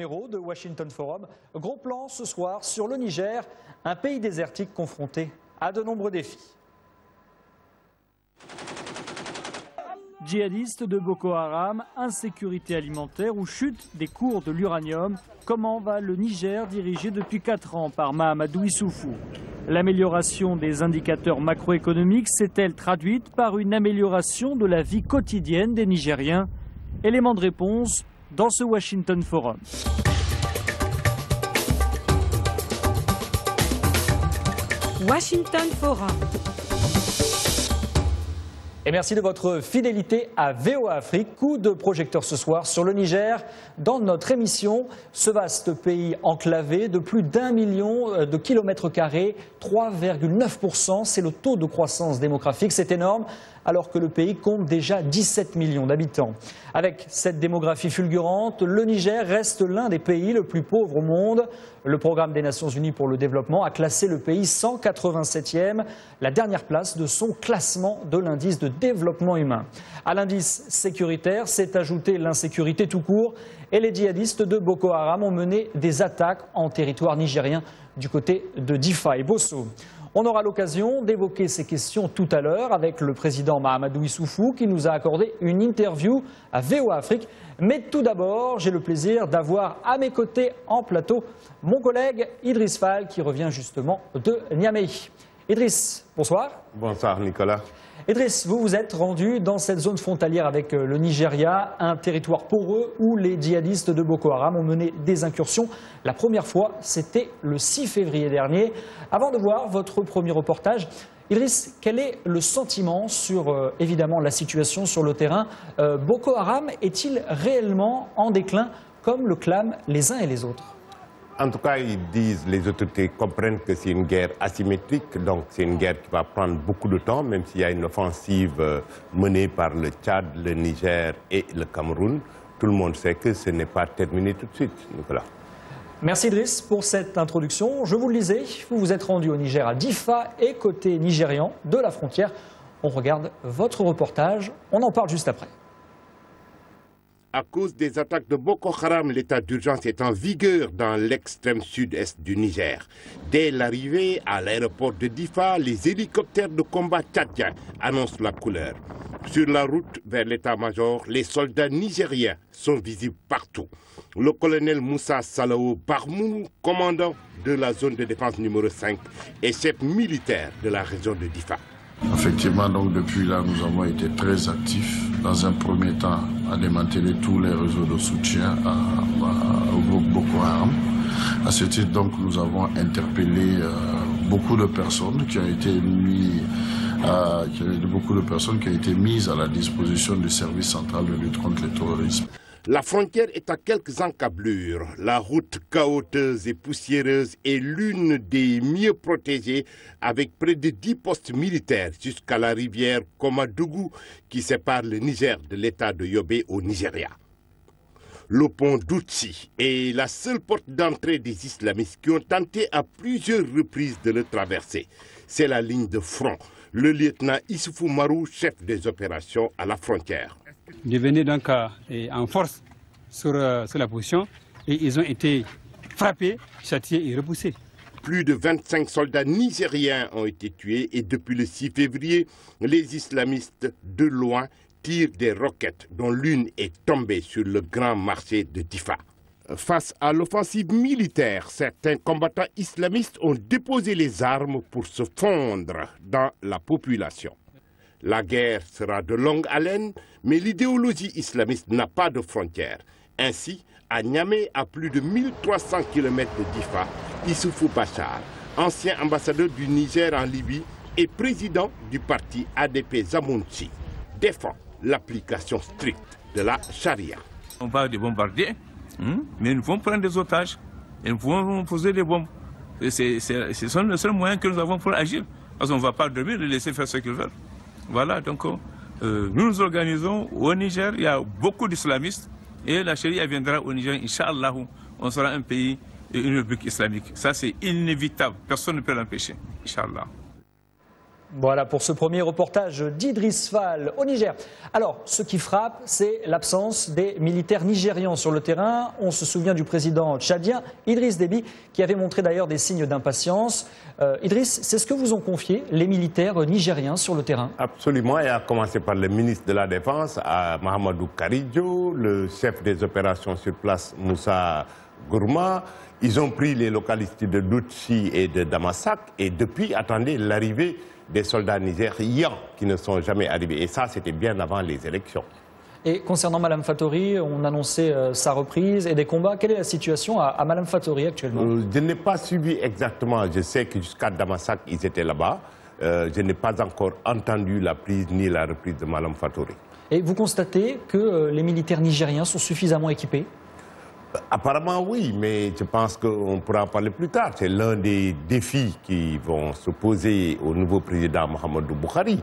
numéro de Washington Forum. Gros plan ce soir sur le Niger, un pays désertique confronté à de nombreux défis. Djihadistes de Boko Haram, insécurité alimentaire ou chute des cours de l'uranium. Comment va le Niger dirigé depuis 4 ans par Mahamadou Issoufou? L'amélioration des indicateurs macroéconomiques s'est-elle traduite par une amélioration de la vie quotidienne des Nigériens? Élément de réponse dans ce Washington Forum. Washington Forum. Et merci de votre fidélité à VOA Afrique. Coup de projecteur ce soir sur le Niger. Dans notre émission, ce vaste pays enclavé de plus d'1 million de kilomètres carrés, 3,9%, c'est le taux de croissance démographique. C'est énorme, alors que le pays compte déjà 17 millions d'habitants. Avec cette démographie fulgurante, le Niger reste l'un des pays les plus pauvres au monde. Le programme des Nations Unies pour le développement a classé le pays 187e, la dernière place de son classement de l'indice de développement humain. À l'indice sécuritaire s'est ajoutée l'insécurité tout court et les djihadistes de Boko Haram ont mené des attaques en territoire nigérien du côté de Difa et Bosso. On aura l'occasion d'évoquer ces questions tout à l'heure avec le président Mahamadou Issoufou qui nous a accordé une interview à VOA Afrique. Mais tout d'abord, j'ai le plaisir d'avoir à mes côtés en plateau mon collègue Idriss Fall qui revient justement de Niamey. Idriss, bonsoir. Bonsoir Nicolas. Idriss, vous vous êtes rendu dans cette zone frontalière avec le Nigeria, un territoire poreux où les djihadistes de Boko Haram ont mené des incursions. La première fois, c'était le 6 février dernier. Avant de voir votre premier reportage, Idriss, quel est le sentiment sur, évidemment, la situation sur le terrain? Boko Haram est-il réellement en déclin, comme le clament les uns et les autres? En tout cas, les autorités comprennent que c'est une guerre asymétrique, donc c'est une guerre qui va prendre beaucoup de temps, même s'il y a une offensive menée par le Tchad, le Niger et le Cameroun. Tout le monde sait que ce n'est pas terminé tout de suite, Nicolas. Merci Idriss pour cette introduction. Je vous le disais, vous vous êtes rendu au Niger à Difa et côté nigérian de la frontière. On regarde votre reportage, on en parle juste après. À cause des attaques de Boko Haram, l'état d'urgence est en vigueur dans l'extrême sud-est du Niger. Dès l'arrivée à l'aéroport de Difa, les hélicoptères de combat tchadiens annoncent la couleur. Sur la route vers l'état-major, les soldats nigériens sont visibles partout. Le colonel Moussa Salao Barmou, commandant de la zone de défense numéro 5 et chef militaire de la région de Difa. Effectivement, donc depuis là, nous avons été très actifs. Dans un premier temps, à démanteler tous les réseaux de soutien au groupe Boko Haram. À ce titre, donc, nous avons interpellé beaucoup de personnes qui ont été mises à la disposition du service central de lutte contre le terrorisme. La frontière est à quelques encablures. La route caoteuse et poussiéreuse est l'une des mieux protégées, avec près de 10 postes militaires jusqu'à la rivière Komadougou qui sépare le Niger de l'état de Yobe au Nigeria. Le pont d'Outchi est la seule porte d'entrée des islamistes qui ont tenté à plusieurs reprises de le traverser. C'est la ligne de front. Le lieutenant Issoufou Marou, chef des opérations à la frontière. De venir donc en force sur la position et ils ont été frappés, châtiés et repoussés. Plus de 25 soldats nigériens ont été tués et depuis le 6 février, les islamistes de loin tirent des roquettes dont l'une est tombée sur le grand marché de Difa. Face à l'offensive militaire, certains combattants islamistes ont déposé les armes pour se fondre dans la population. La guerre sera de longue haleine, mais l'idéologie islamiste n'a pas de frontières. Ainsi, à Niamey, à plus de 1300 km de Difa, Issoufou Bachar, ancien ambassadeur du Niger en Libye et président du parti ADP Zamounchi, défend l'application stricte de la charia. On va les bombarder, mais ils vont prendre des otages, ils vont poser des bombes. Ce sont les seuls moyens que nous avons pour agir. Parce qu'on ne va pas dormir et les laisser faire ce qu'ils veulent. Voilà, donc nous nous organisons au Niger, il y a beaucoup d'islamistes et la charia viendra au Niger, Inch'Allah, on sera un pays, une république islamique. Ça c'est inévitable, personne ne peut l'empêcher, Inch'Allah. Voilà pour ce premier reportage d'Idriss Fall au Niger. Alors, ce qui frappe, c'est l'absence des militaires nigérians sur le terrain. On se souvient du président tchadien, Idriss Déby, qui avait montré d'ailleurs des signes d'impatience. Idriss, c'est ce que vous ont confié les militaires nigériens sur le terrain? Absolument, et à commencer par le ministre de la Défense, Mahamadou Karidjo, le chef des opérations sur place, Moussa Gourma. Ils ont pris les localités de Doutchi et de Damasak, et depuis, attendez l'arrivée des soldats nigérians qui ne sont jamais arrivés. Et ça, c'était bien avant les élections. Et concernant Mme Fatori, on annonçait sa reprise et des combats. Quelle est la situation à Mme Fatori actuellement? Je n'ai pas suivi exactement. Je sais que jusqu'à Damasak, ils étaient là-bas. Je n'ai pas encore entendu la prise ni la reprise de Mme Fatori. Et vous constatez que les militaires nigériens sont suffisamment équipés? Apparemment oui, mais je pense qu'on pourra en parler plus tard. C'est l'un des défis qui vont se poser au nouveau président Mohamedou Buhari.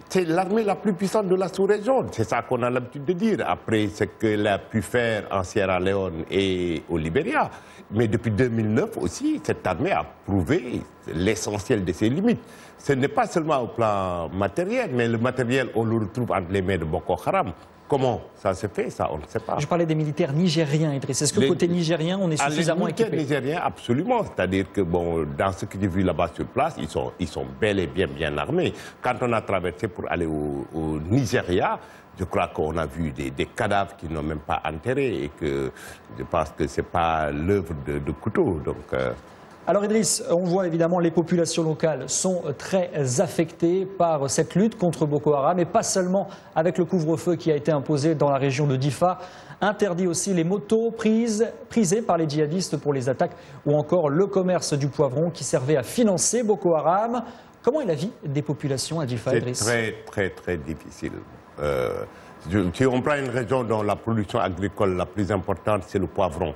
C'est l'armée la plus puissante de la sous-région, c'est ça qu'on a l'habitude de dire, après ce qu'elle a pu faire en Sierra Leone et au Libéria. Mais depuis 2009 aussi, cette armée a prouvé l'essentiel de ses limites. Ce n'est pas seulement au plan matériel, mais le matériel, on le retrouve entre les mains de Boko Haram. Comment ça se fait, ça, on ne sait pas. Je parlais des militaires nigériens, Idriss. Est-ce que côté nigérien, on est suffisamment équipé? Les militaires nigériens, absolument. C'est-à-dire que, bon, dans ce que j'ai vu là-bas sur place, ils sont bel et bien armés. Quand on a traversé pour aller au Nigeria, je crois qu'on a vu des cadavres qui n'ont même pas enterrés et que je pense que ce n'est pas l'œuvre de couteau. Donc, Alors Idriss, on voit évidemment les populations locales sont très affectées par cette lutte contre Boko Haram, et pas seulement avec le couvre-feu qui a été imposé dans la région de Difa, interdit aussi les motos prisées par les djihadistes pour les attaques, ou encore le commerce du poivron qui servait à financer Boko Haram. Comment est la vie des populations à Difa, Idriss? C'est très difficile. Si on prend une région dont la production agricole la plus importante, c'est le poivron.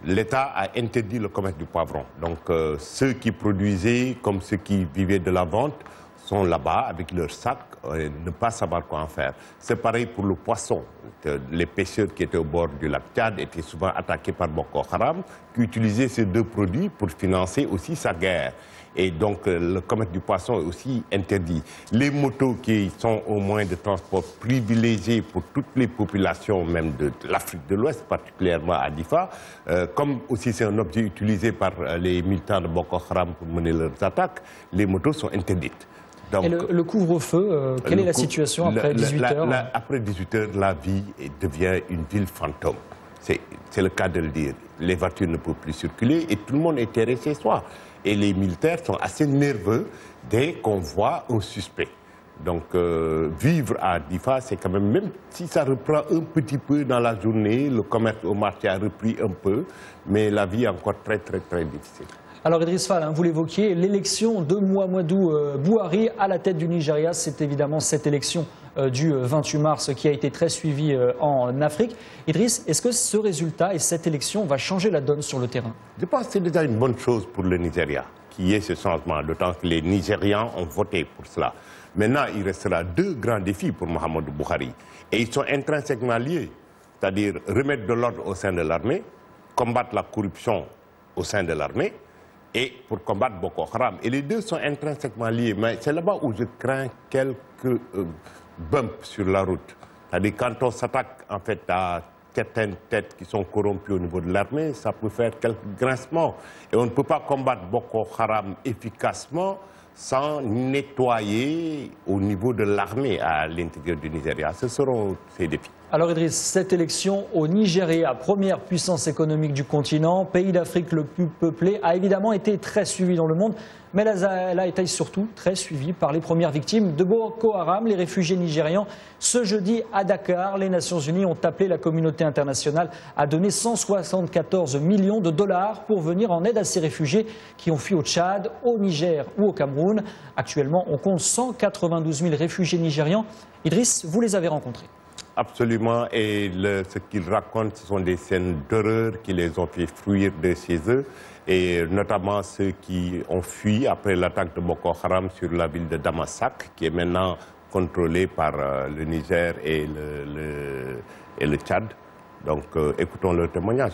L'État a interdit le commerce du poivron. Donc ceux qui produisaient comme ceux qui vivaient de la vente sont là-bas avec leurs sacs et ne pas savoir quoi en faire. C'est pareil pour le poisson. Les pêcheurs qui étaient au bord du lac Tchad étaient souvent attaqués par Boko Haram, qui utilisait ces deux produits pour financer aussi sa guerre. Et donc le commerce du poisson est aussi interdit. Les motos qui sont au moyen de transport privilégiés pour toutes les populations, même de l'Afrique de l'Ouest, particulièrement à Difa, comme aussi c'est un objet utilisé par les militants de Boko Haram pour mener leurs attaques, les motos sont interdites. Donc, et le couvre-feu, quelle est la situation après 18 heures? Après 18 heures, la vie devient une ville fantôme. C'est le cas de le dire. Les voitures ne peuvent plus circuler et tout le monde est terré chez soi. Et les militaires sont assez nerveux dès qu'on voit un suspect. Donc vivre à Difa, c'est quand même si ça reprend un petit peu dans la journée, le commerce au marché a repris un peu, mais la vie est encore très difficile. Alors Idriss Fall, vous l'évoquiez, l'élection de Mohamedou Buhari à la tête du Nigeria, c'est évidemment cette élection du 28 mars qui a été très suivie en Afrique. Idriss, est-ce que ce résultat et cette élection va changer la donne sur le terrain? Je pense que c'est déjà une bonne chose pour le Nigeria, qu'il y ait ce changement, d'autant que les Nigérians ont voté pour cela. Maintenant, il restera deux grands défis pour Mohamedou Buhari, et ils sont intrinsèquement liés, c'est-à-dire remettre de l'ordre au sein de l'armée, combattre la corruption au sein de l'armée, et pour combattre Boko Haram. Et les deux sont intrinsèquement liés, mais c'est là-bas où je crains quelques bumps sur la route. C'est-à-dire quand on s'attaque en fait à certaines têtes qui sont corrompues au niveau de l'armée, ça peut faire quelques grincements. Et on ne peut pas combattre Boko Haram efficacement sans nettoyer au niveau de l'armée à l'intérieur du Nigeria. Ce seront ces défis. Alors Idriss, cette élection au Nigeria, première puissance économique du continent, pays d'Afrique le plus peuplé, a évidemment été très suivie dans le monde, mais elle a été surtout très suivie par les premières victimes de Boko Haram, les réfugiés nigérians. Ce jeudi à Dakar, les Nations Unies ont appelé la communauté internationale à donner 174 millions de dollars pour venir en aide à ces réfugiés qui ont fui au Tchad, au Niger ou au Cameroun. Actuellement, on compte 192 000 réfugiés nigérians. Idriss, vous les avez rencontrés? Absolument, et ce qu'ils racontent, ce sont des scènes d'horreur qui les ont fait fuir de chez eux, et notamment ceux qui ont fui après l'attaque de Boko Haram sur la ville de Damasak, qui est maintenant contrôlée par le Niger et le Tchad. Donc écoutons leur témoignage.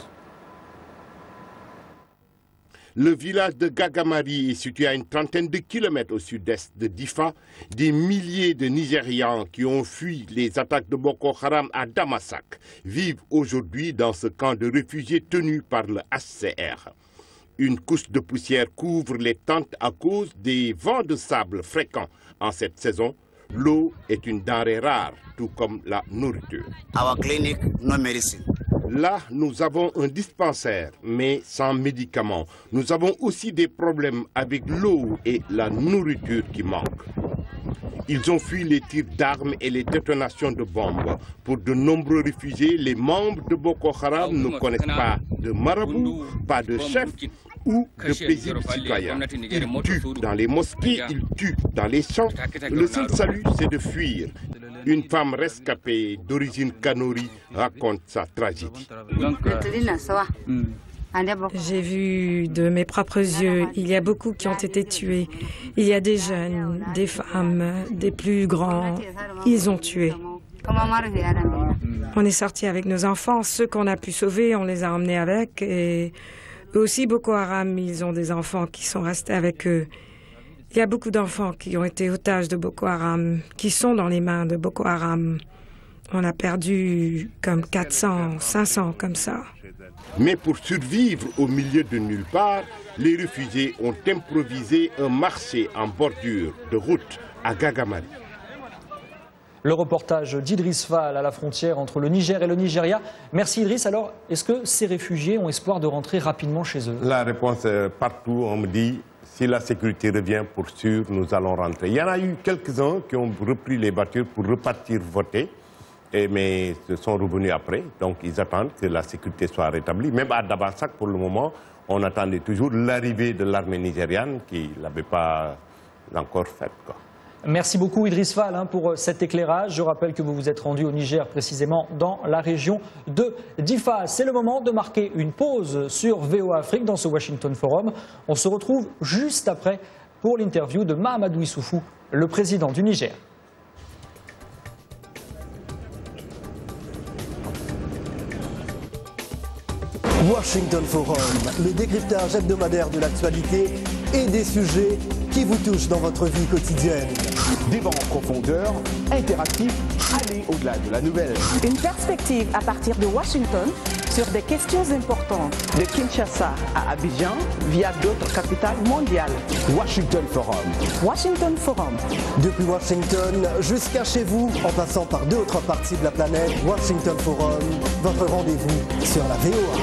Le village de Gagamari est situé à une trentaine de kilomètres au sud-est de Difa. Des milliers de Nigérians qui ont fui les attaques de Boko Haram à Damasak vivent aujourd'hui dans ce camp de réfugiés tenu par le HCR. Une couche de poussière couvre les tentes à cause des vents de sable fréquents en cette saison. L'eau est une denrée rare, tout comme la nourriture. Our clinic, no medicine. Là, nous avons un dispensaire, mais sans médicaments. Nous avons aussi des problèmes avec l'eau et la nourriture qui manquent. Ils ont fui les tirs d'armes et les détonations de bombes. Pour de nombreux réfugiés, les membres de Boko Haram ne connaissent pas de marabout, pas de chef ou de paisibles citoyens. Ils tuent dans les mosquées, ils tuent dans les champs. Le seul salut, c'est de fuir. Une femme rescapée d'origine Kanori raconte sa tragédie. J'ai vu de mes propres yeux, il y a beaucoup qui ont été tués. Il y a des jeunes, des femmes, des plus grands. Ils ont tué. On est sortis avec nos enfants. Ceux qu'on a pu sauver, on les a emmenés avec. Et eux aussi, Boko Haram, ils ont des enfants qui sont restés avec eux. Il y a beaucoup d'enfants qui ont été otages de Boko Haram, qui sont dans les mains de Boko Haram. On a perdu comme 400, 500 comme ça. Mais pour survivre au milieu de nulle part, les réfugiés ont improvisé un marché en bordure de route à Gagamari. Le reportage d'Idriss Fall à la frontière entre le Niger et le Nigeria. Merci Idriss. Alors, est-ce que ces réfugiés ont espoir de rentrer rapidement chez eux? La réponse est partout. On me dit, si la sécurité revient, pour sûr, nous allons rentrer. Il y en a eu quelques-uns qui ont repris les voitures pour repartir voter. Mais ils sont revenus après, donc ils attendent que la sécurité soit rétablie. Même à Damasak, pour le moment, on attendait toujours l'arrivée de l'armée nigériane qui ne l'avait pas encore faite. Merci beaucoup Idriss Fall pour cet éclairage. Je rappelle que vous vous êtes rendu au Niger, précisément dans la région de Difa. C'est le moment de marquer une pause sur VOA Afrique dans ce Washington Forum. On se retrouve juste après pour l'interview de Mahamadou Issoufou, le président du Niger. Washington Forum, le décryptage hebdomadaire de l'actualité et des sujets qui vous touchent dans votre vie quotidienne. Débat en profondeur, interactif, aller au-delà de la nouvelle. Une perspective à partir de Washington sur des questions importantes. De Kinshasa à Abidjan via d'autres capitales mondiales. Washington Forum. Washington Forum. Depuis Washington jusqu'à chez vous, en passant par d'autres parties de la planète, Washington Forum, votre rendez-vous sur la VOA.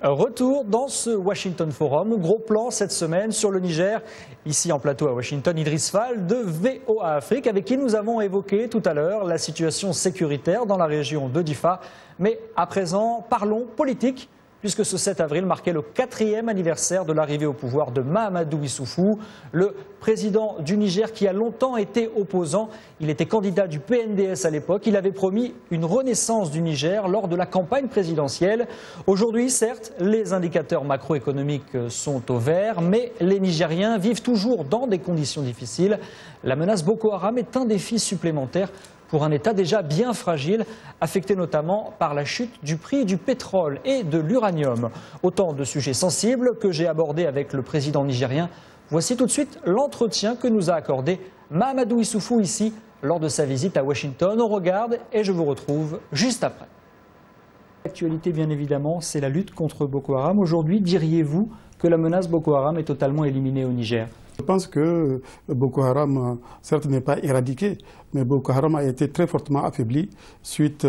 Retour dans ce Washington Forum. Gros plan cette semaine sur le Niger. Ici en plateau à Washington, Idriss Fall de VOA Afrique, avec qui nous avons évoqué tout à l'heure la situation sécuritaire dans la région de Difa. Mais à présent, parlons politique, puisque ce 7 avril marquait le 4e anniversaire de l'arrivée au pouvoir de Mahamadou Issoufou, le président du Niger qui a longtemps été opposant. Il était candidat du PNDS à l'époque. Il avait promis une renaissance du Niger lors de la campagne présidentielle. Aujourd'hui, certes, les indicateurs macroéconomiques sont au vert, mais les Nigériens vivent toujours dans des conditions difficiles. La menace Boko Haram est un défi supplémentaire pour un État déjà bien fragile, affecté notamment par la chute du prix du pétrole et de l'uranium. Autant de sujets sensibles que j'ai abordés avec le président nigérien. Voici tout de suite l'entretien que nous a accordé Mahamadou Issoufou ici lors de sa visite à Washington. On regarde et je vous retrouve juste après. L'actualité, bien évidemment, c'est la lutte contre Boko Haram. Aujourd'hui, diriez-vous que la menace Boko Haram est totalement éliminée au Niger? Je pense que Boko Haram, certes, n'est pas éradiqué, mais Boko Haram a été très fortement affaibli suite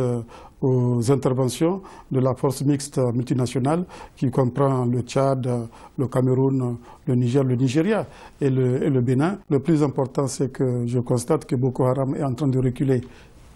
aux interventions de la force mixte multinationale qui comprend le Tchad, le Cameroun, le Niger, le Nigeria et le Bénin. Le plus important, c'est que je constate que Boko Haram est en train de reculer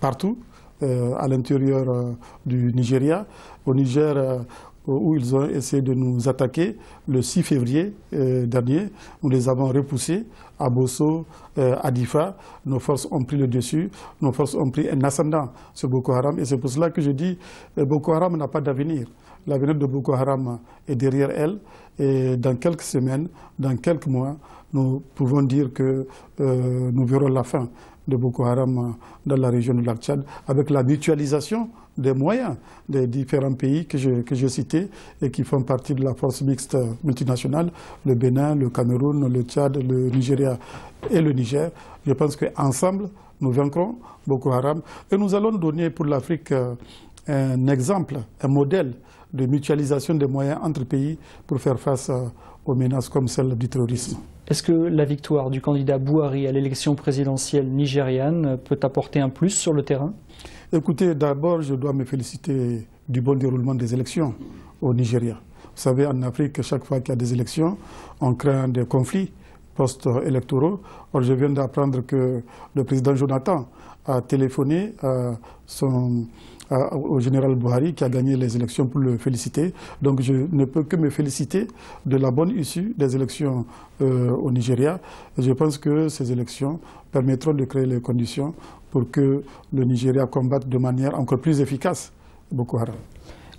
partout à l'intérieur du Nigeria. Au Niger, où ils ont essayé de nous attaquer le 6 février dernier. Nous les avons repoussés à Bosso, à Difa. Nos forces ont pris le dessus. Nos forces ont pris un ascendant sur Boko Haram. Et c'est pour cela que je dis que Boko Haram n'a pas d'avenir. L'avenir de Boko Haram est derrière elle. Et dans quelques semaines, dans quelques mois, nous pouvons dire que nous verrons la fin de Boko Haram dans la région du lac Tchad, avec la mutualisation des moyens des différents pays que je citais et qui font partie de la force mixte multinationale, le Bénin, le Cameroun, le Tchad, le Nigeria et le Niger. Je pense qu'ensemble, nous vaincrons Boko Haram et nous allons donner pour l'Afrique un exemple, un modèle de mutualisation des moyens entre pays pour faire face aux menaces comme celle du terrorisme. Est-ce que la victoire du candidat Buhari à l'élection présidentielle nigériane peut apporter un plus sur le terrain? Écoutez, d'abord, je dois me féliciter du bon déroulement des élections au Nigeria. Vous savez, en Afrique, chaque fois qu'il y a des élections, on craint des conflits post-électoraux. Or, je viens d'apprendre que le président Jonathan a téléphoné au général Buhari qui a gagné les élections pour le féliciter. Donc je ne peux que me féliciter de la bonne issue des élections au Nigeria. Et je pense que ces élections permettront de créer les conditions pour que le Nigeria combatte de manière encore plus efficace Boko Haram.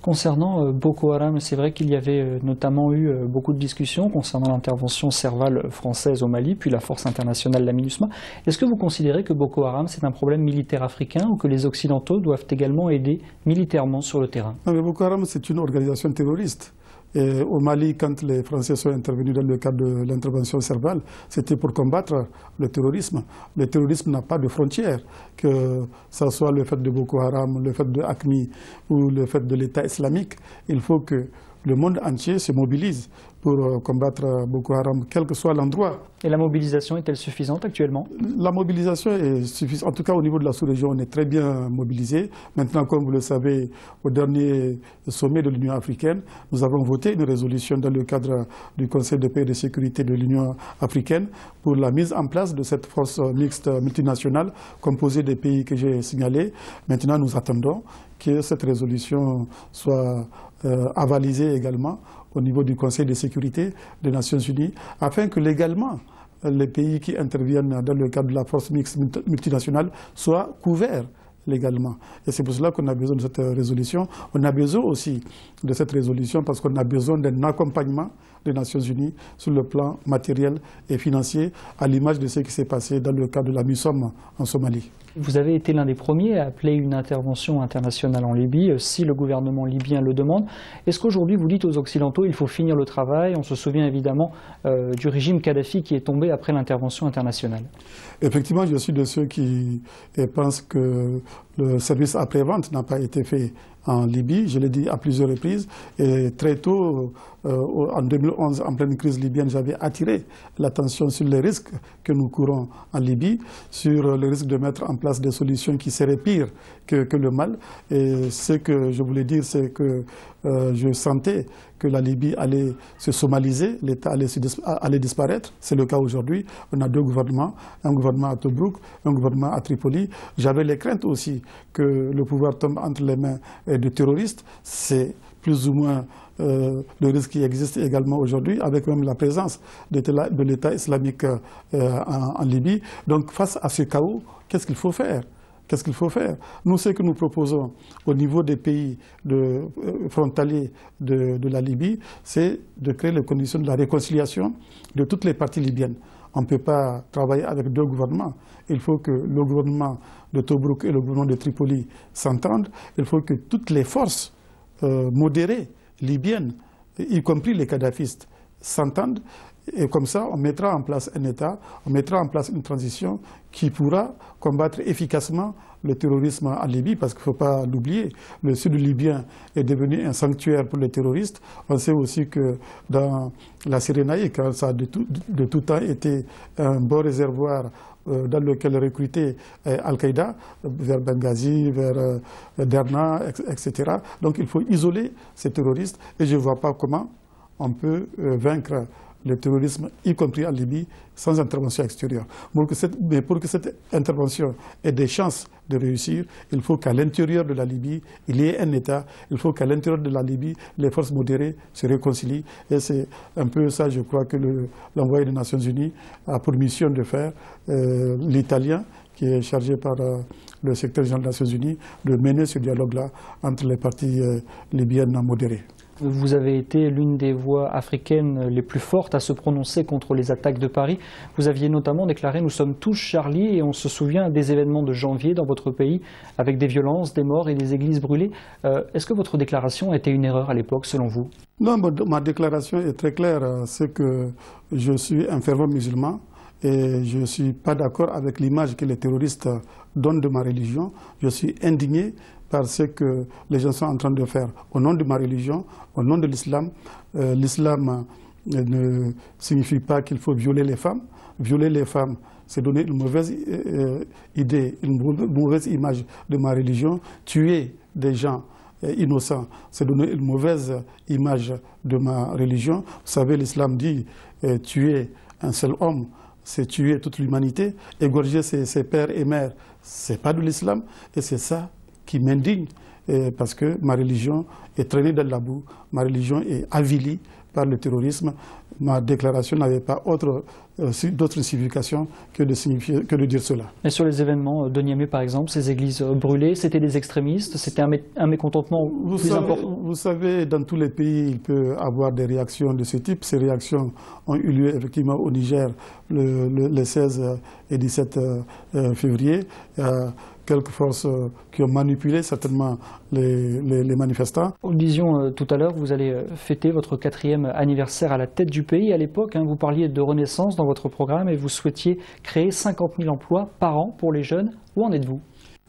Concernant Boko Haram, c'est vrai qu'il y avait notamment eu beaucoup de discussions concernant l'intervention Serval française au Mali, puis la force internationale, la MINUSMA. Est-ce que vous considérez que Boko Haram, c'est un problème militaire africain ou que les Occidentaux doivent également aider militairement sur le terrain? Non, mais Boko Haram, c'est une organisation terroriste. Et au Mali, quand les Français sont intervenus dans le cadre de l'intervention Serval, c'était pour combattre le terrorisme. Le terrorisme n'a pas de frontières, que ce soit le fait de Boko Haram, le fait de AQMI ou le fait de l'État islamique. Il faut que le monde entier se mobilise pour combattre Boko Haram, quel que soit l'endroit. Et la mobilisation est-elle suffisante actuellement? La mobilisation est suffisante. En tout cas, au niveau de la sous-région, on est très bien mobilisé. Maintenant, comme vous le savez, au dernier sommet de l'Union africaine, nous avons voté une résolution dans le cadre du Conseil de paix et de sécurité de l'Union africaine pour la mise en place de cette force mixte multinationale composée des pays que j'ai signalés. Maintenant, nous attendons que cette résolution soit avalisée également au niveau du Conseil de sécurité des Nations Unies, afin que légalement les pays qui interviennent dans le cadre de la force mixte multinationale soient couverts légalement. Et c'est pour cela qu'on a besoin de cette résolution. On a besoin aussi de cette résolution parce qu'on a besoin d'un accompagnement des Nations Unies sur le plan matériel et financier, à l'image de ce qui s'est passé dans le cadre de la MISOM en Somalie. Vous avez été l'un des premiers à appeler une intervention internationale en Libye, si le gouvernement libyen le demande. Est-ce qu'aujourd'hui vous dites aux Occidentaux il faut finir le travail? On se souvient évidemment du régime Kadhafi qui est tombé après l'intervention internationale. Effectivement, je suis de ceux qui pensent que le service après-vente n'a pas été fait en Libye, je l'ai dit à plusieurs reprises, et très tôt, en 2011, en pleine crise libyenne, j'avais attiré l'attention sur les risques que nous courons en Libye, sur le risque de mettre en place des solutions qui seraient pires que le mal. Et ce que je voulais dire, c'est que je sentais que la Libye allait se somaliser, l'État allait disparaître. C'est le cas aujourd'hui. On a deux gouvernements, un gouvernement à Tobrouk, un gouvernement à Tripoli. J'avais les craintes aussi que le pouvoir tombe entre les mains de terroristes. C'est plus ou moins le risque qui existe également aujourd'hui, avec même la présence de l'État islamique en Libye. Donc face à ce chaos, qu'est-ce qu'il faut faire ? Qu'est-ce qu'il faut faire? Nous, ce que nous proposons au niveau des pays frontaliers de la Libye, c'est de créer les conditions de la réconciliation de toutes les parties libyennes. On ne peut pas travailler avec deux gouvernements. Il faut que le gouvernement de Tobrouk et le gouvernement de Tripoli s'entendent. Il faut que toutes les forces modérées libyennes, y compris les kadhafistes, s'entendent. Et comme ça, on mettra en place un État, on mettra en place une transition qui pourra combattre efficacement le terrorisme en Libye, parce qu'il ne faut pas l'oublier. Le sud libyen est devenu un sanctuaire pour les terroristes. On sait aussi que dans la Cyrénaïque, ça a de tout temps été un bon réservoir dans lequel recruter Al-Qaïda, vers Benghazi, vers Derna, etc. Donc il faut isoler ces terroristes, et je ne vois pas comment on peut vaincre le terrorisme, y compris en Libye, sans intervention extérieure. Mais pour que cette intervention ait des chances de réussir, il faut qu'à l'intérieur de la Libye, il y ait un État. Il faut qu'à l'intérieur de la Libye, les forces modérées se réconcilient. Et c'est un peu ça, je crois, que l'envoyé des Nations Unies a pour mission de faire, l'Italien, qui est chargé par le secrétaire général des Nations Unies, de mener ce dialogue-là entre les parties libyennes modérées. Vous avez été l'une des voix africaines les plus fortes à se prononcer contre les attaques de Paris. Vous aviez notamment déclaré « Nous sommes tous Charlie » et on se souvient des événements de janvier dans votre pays avec des violences, des morts et des églises brûlées. Est-ce que votre déclaration a été une erreur à l'époque selon vous? Non, ma déclaration est très claire. C'est que je suis un fervent musulman. Et je ne suis pas d'accord avec l'image que les terroristes donnent de ma religion. Je suis indigné par ce que les gens sont en train de faire au nom de ma religion, au nom de l'islam. L'islam ne signifie pas qu'il faut violer les femmes. Violer les femmes, c'est donner une mauvaise idée, une mauvaise image de ma religion. Tuer des gens innocents, c'est donner une mauvaise image de ma religion. Vous savez, l'islam dit tuer un seul homme, c'est tuer toute l'humanité. Égorger ses pères et mères, ce n'est pas de l'islam. Et c'est ça qui m'indigne, parce que ma religion est traînée dans la boue, ma religion est avilie par le terrorisme. Ma déclaration n'avait pas d'autre signification que de dire cela. Et sur les événements de Niamey, par exemple, ces églises brûlées, c'était des extrémistes, c'était un mécontentement plus important? Vous savez, dans tous les pays, il peut y avoir des réactions de ce type. Ces réactions ont eu lieu effectivement au Niger le 16 et 17 février. Il y a quelques forces qui ont manipulé certainement les manifestants. Nous disions tout à l'heure, vous allez fêter votre 4e anniversaire à la tête du pays. À l'époque, vous parliez de renaissance dans votre programme et vous souhaitiez créer 50 000 emplois par an pour les jeunes. Où en êtes-vous?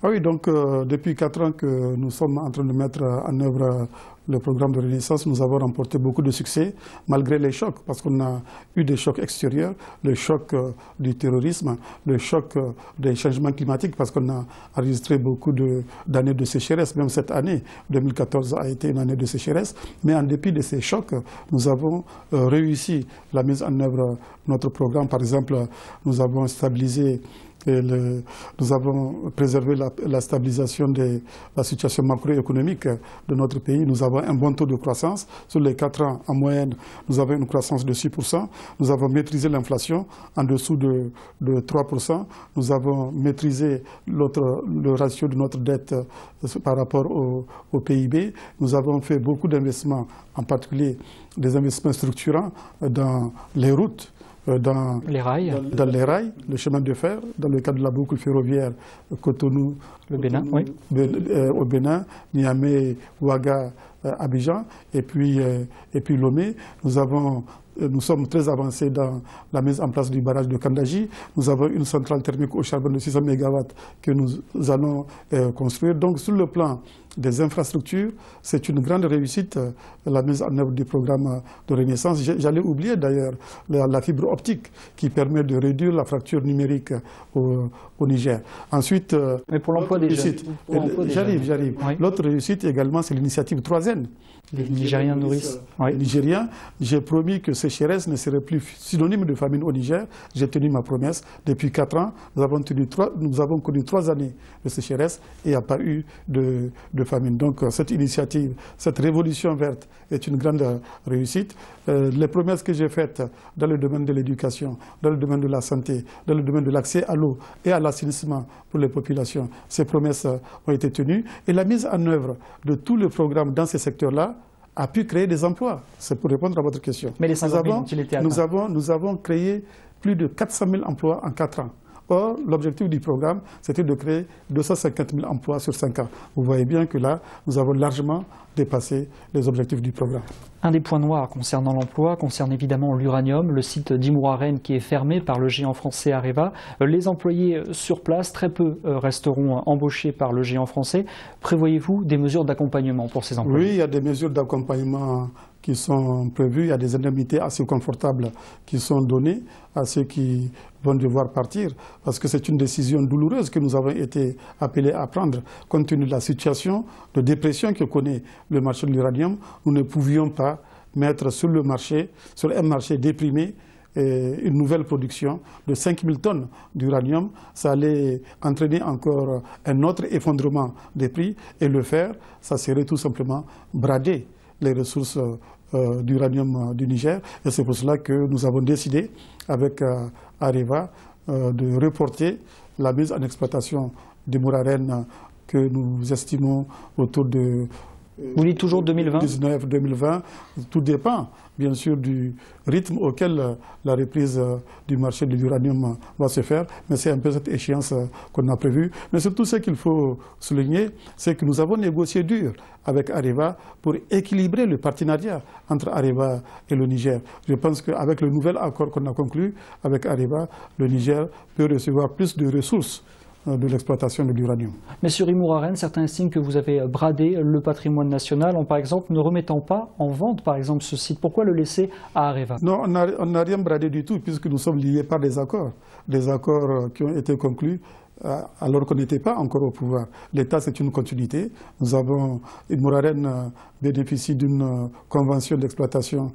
Ah oui, donc depuis 4 ans que nous sommes en train de mettre en œuvre le programme de Renaissance, nous avons remporté beaucoup de succès, malgré les chocs, parce qu'on a eu des chocs extérieurs, le choc du terrorisme, le choc des changements climatiques, parce qu'on a enregistré beaucoup d'années de sécheresse. Même cette année, 2014 a été une année de sécheresse. Mais en dépit de ces chocs, nous avons réussi la mise en œuvre de notre programme. Par exemple, nous avons stabilisé nous avons préservé la stabilisation de la situation macroéconomique de notre pays. Nous avons un bon taux de croissance. Sur les 4 ans, en moyenne, nous avons une croissance de 6%. Nous avons maîtrisé l'inflation en dessous de 3%. Nous avons maîtrisé le ratio de notre dette par rapport au PIB. Nous avons fait beaucoup d'investissements, en particulier des investissements structurants dans les routes, dans les rails, le chemin de fer, dans le cadre de la boucle ferroviaire Cotonou, le Bénin, oui. Au Bénin, Niamey, Ouaga, Abidjan, et puis Lomé. Nous sommes très avancés dans la mise en place du barrage de Kandaji. Nous avons une centrale thermique au charbon de 600 MW que nous allons construire. Donc sur le plan des infrastructures, c'est une grande réussite la mise en œuvre du programme de Renaissance. J'allais oublier d'ailleurs la fibre optique qui permet de réduire la fracture numérique au Niger. Ensuite, mais pour l'emploi des jeunes. J'arrive. Oui. L'autre réussite également, c'est l'initiative 3N. Les Nigériens nourrissent. Oui. Nigériens, j'ai promis que sécheresse ne serait plus synonyme de famine au Niger. J'ai tenu ma promesse. Depuis 4 ans, nous avons connu 3 années de sécheresse et il n'y a pas eu de famine. Donc cette initiative, cette révolution verte est une grande réussite. Les promesses que j'ai faites dans le domaine de l'éducation, dans le domaine de la santé, dans le domaine de l'accès à l'eau et à l'assainissement pour les populations, ces promesses ont été tenues. Et la mise en œuvre de tous les programmes dans ces secteurs-là a pu créer des emplois. C'est pour répondre à votre question. Mais les 50 000 ont-ils été atteints? Nous avons créé plus de 400 000 emplois en 4 ans. Or, l'objectif du programme, c'était de créer 250 000 emplois sur 5 ans. Vous voyez bien que là, nous avons largement dépassé les objectifs du programme. Un des points noirs concernant l'emploi concerne évidemment l'uranium, le site d'Imouraren qui est fermé par le géant français Areva. Les employés sur place, très peu resteront embauchés par le géant français. Prévoyez-vous des mesures d'accompagnement pour ces employés? Oui, il y a des mesures d'accompagnement qui sont prévues. Il y a des indemnités assez confortables qui sont données à ceux qui vont devoir partir, parce que c'est une décision douloureuse que nous avons été appelés à prendre. Compte tenu de la situation de dépression que connaît le marché de l'uranium, nous ne pouvions pas mettre sur un marché déprimé, une nouvelle production de 5 000 tonnes d'uranium. Ça allait entraîner encore un autre effondrement des prix, et le faire, ça serait tout simplement brader les ressources d'uranium du Niger. Et c'est pour cela que nous avons décidé, avec Areva, de reporter la mise en exploitation d'Imouraren que nous estimons autour de Vous dites toujours 2020 2019, 2020, tout dépend bien sûr du rythme auquel la reprise du marché de l'uranium va se faire, mais c'est un peu cette échéance qu'on a prévue. Mais surtout ce qu'il faut souligner, c'est que nous avons négocié dur avec Areva pour équilibrer le partenariat entre Areva et le Niger. Je pense qu'avec le nouvel accord qu'on a conclu avec Areva, le Niger peut recevoir plus de ressources de l'exploitation de l'uranium. Mais sur Imouraren, certains estiment que vous avez bradé le patrimoine national en, par exemple, ne remettant pas en vente, par exemple, ce site. Pourquoi le laisser à Areva? Non, on n'a rien bradé du tout, puisque nous sommes liés par des accords qui ont été conclus alors qu'on n'était pas encore au pouvoir. L'État, c'est une continuité. Imouraren bénéficie d'une convention d'exploitation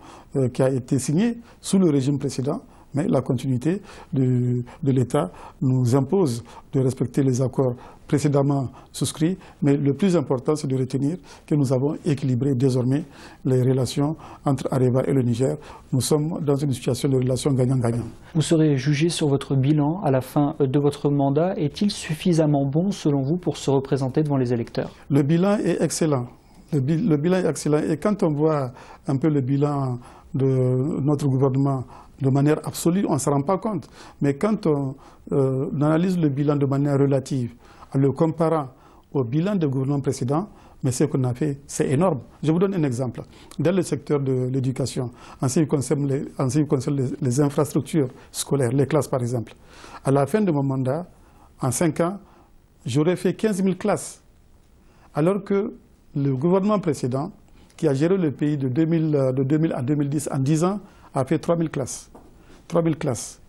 qui a été signée sous le régime précédent. Mais la continuité de l'État nous impose de respecter les accords précédemment souscrits. Mais le plus important, c'est de retenir que nous avons équilibré désormais les relations entre Areva et le Niger. Nous sommes dans une situation de relation gagnant-gagnant. Vous serez jugé sur votre bilan à la fin de votre mandat. Est-il suffisamment bon, selon vous, pour se représenter devant les électeurs? Le bilan est excellent. Le bilan est excellent. Et quand on voit un peu le bilan de notre gouvernement de manière absolue, on ne se rend pas compte. Mais quand on analyse le bilan de manière relative, en le comparant au bilan des gouvernements précédents, mais ce qu'on a fait, c'est énorme. Je vous donne un exemple. Dans le secteur de l'éducation, en ce qui concerne les infrastructures scolaires, les classes par exemple, à la fin de mon mandat, en 5 ans, j'aurais fait 15 000 classes. Alors que le gouvernement précédent, qui a géré le pays de 2000 à 2010 en 10 ans, a fait 3 000 classes. 3 000 classes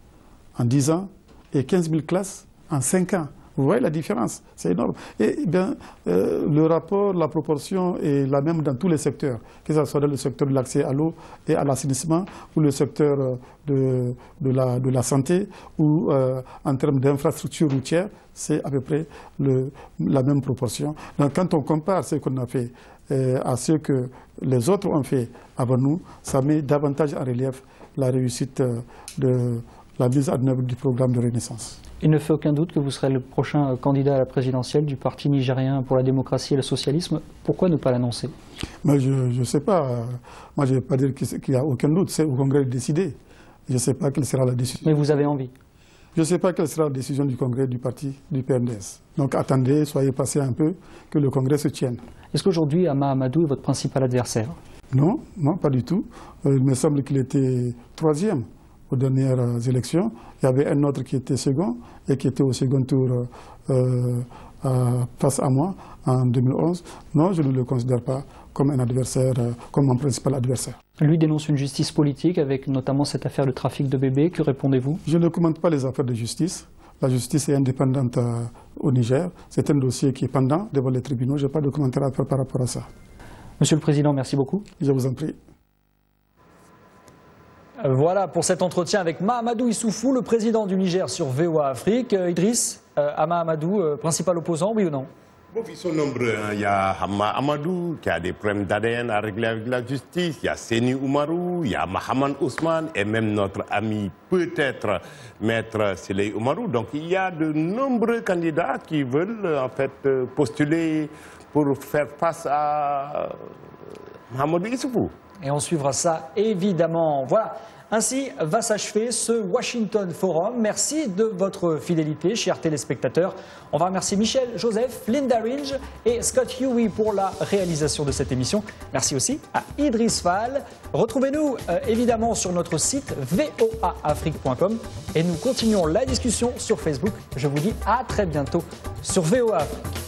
en 10 ans et 15 000 classes en 5 ans. Vous voyez la différence, c'est énorme. Et bien, le rapport, la proportion est la même dans tous les secteurs, que ce soit dans le secteur de l'accès à l'eau et à l'assainissement, ou le secteur de la santé, ou en termes d'infrastructures routières, c'est à peu près la même proportion. Donc quand on compare ce qu'on a fait à ce que les autres ont fait avant nous, ça met davantage en relief la réussite de la mise en œuvre du programme de Renaissance. Il ne fait aucun doute que vous serez le prochain candidat à la présidentielle du Parti nigérien pour la démocratie et le socialisme. Pourquoi ne pas l'annoncer? Je ne sais pas. Moi, je ne vais pas dire qu'il n'y a aucun doute. C'est au Congrès de décider. Je ne sais pas quelle sera la décision. Mais vous avez envie? Je ne sais pas quelle sera la décision du Congrès du parti du PNDS. Donc attendez, soyez patient un peu, que le Congrès se tienne. Est-ce qu'aujourd'hui, Hama Amadou est votre principal adversaire? Non, non, pas du tout. Il me semble qu'il était 3e aux dernières élections. Il y avait un autre qui était second et qui était au second tour face à moi en 2011. Non, je ne le considère pas comme un adversaire, comme mon principal adversaire. Lui dénonce une justice politique avec notamment cette affaire de trafic de bébés. Que répondez-vous? Je ne commente pas les affaires de justice. La justice est indépendante au Niger. C'est un dossier qui est pendant devant les tribunaux. Je n'ai pas de commentaire à faire par rapport à ça. Monsieur le Président, merci beaucoup. Je vous en prie. Voilà pour cet entretien avec Mahamadou Issoufou, le président du Niger sur VOA Afrique. Idriss, Hama Amadou, principal opposant, oui ou non? Bon, ils sont nombreux. Il y a Hama Amadou qui a des problèmes d'ADN à régler avec la justice. Il y a Seni Oumarou, il y a Mahaman Ousmane et même notre ami, peut-être, Maître Siley Oumarou. Donc il y a de nombreux candidats qui veulent en fait postuler pour faire face à Mahamadou Issoufou. Et on suivra ça évidemment. Voilà. Ainsi va s'achever ce Washington Forum. Merci de votre fidélité, chers téléspectateurs. On va remercier Michel, Joseph, Linda Ringe et Scott Huey pour la réalisation de cette émission. Merci aussi à Idriss Fall. Retrouvez-nous évidemment sur notre site voaafrique.com et nous continuons la discussion sur Facebook. Je vous dis à très bientôt sur VOA Afrique.